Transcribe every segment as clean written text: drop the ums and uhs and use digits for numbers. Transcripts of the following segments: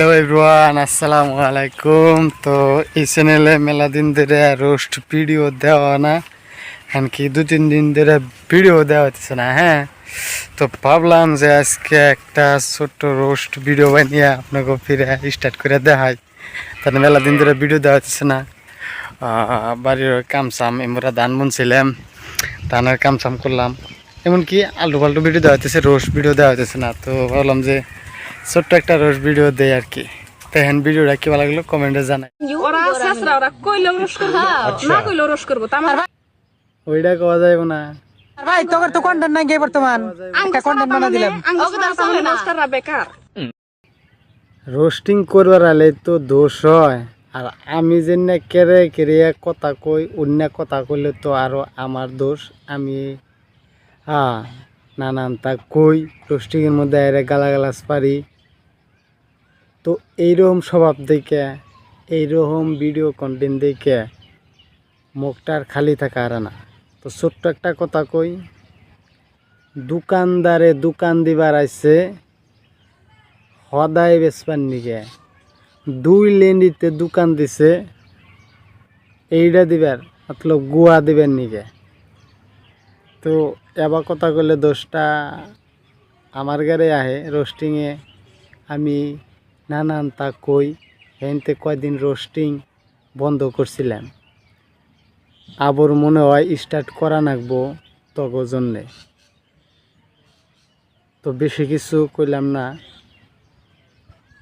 Hello everyone, আসসালামু আলাইকুম। তো এই চ্যানেলে মেলা দিন ধরে রোস্ট ভিডিও দেওয়া না, এমনকি 2-3 দিন ধরে ভিডিও দেওয়া হচ্ছে না। হ্যাঁ, তো ভাবলাম যে আজকে একটা ছোট্ট রোস্ট ভিডিও বানিয়ে আপনাকে ফিরে স্টার্ট করে দেখাই। তাহলে মেলা দিন ধরে ভিডিও দেওয়া হচ্ছে না। বাড়ির কামসাম আমরা ধান বুনছিলাম, ধানের কামসাম করলাম, এমনকি আলু ফালতু ভিডিও দেওয়া হচ্ছে, রোস্ট ভিডিও দেওয়া হচ্ছে না। তো ভাবলাম যে ছোট্ট একটা রোস্ট ভিডিও দেয় আর কি। দেখেন ভিডিওটা কি ভালো লাগলো কমেন্টে জানাই। ওইটা কওয়া যাইব না ভাই, তোর তো কন্টেন্ট নাই বর্তমান, একটা কন্টেন্ট বানা দিলাম। রোস্টিং করবার আলে তো দোষ হয়, আর আমি যে না কেড়ে কেড়ে কথা কই, অন্য কথা কইলে তো আরো আমার দোষ। আমি নানান তা কই, রোস্টিংয়ের মধ্যে এরা গালাগালাজ পারি। তো এইরকম স্বভাব দেখে, এইরকম ভিডিও কন্টেন্ট দেখে মুখটার খালি থাকা আর না। তো ছোট্ট একটা কথা কই, দোকানদারে দোকান দিবার আইছে সদায় বেচবার নিকে, 2 লেন্ডিতে দোকান দিছে এইটা দিবার মতলব গুয়া দিবার নিকে। তো এবার কথা কইলে দোষটা আমার গাড়ে আহে। রোস্টিংয়ে আমি নানান তা কই, হেনতে কয়দিন রোস্টিং বন্ধ করছিলাম, আবার মনে হয় স্টার্ট করা নাগবো তগো জন্যে। তো বেশি কিছু কইলাম না,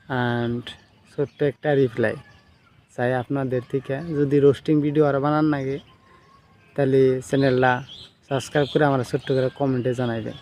অ্যান্ড ছোট্ট একটা রিপ্লাই চাই আপনাদের থেকে। যদি রোস্টিং ভিডিও আর বানান নাকি, তাহলে চ্যানেলটা সাবস্ক্রাইব করে আমার ছোট্ট করে কমেন্টে জানাইবেন।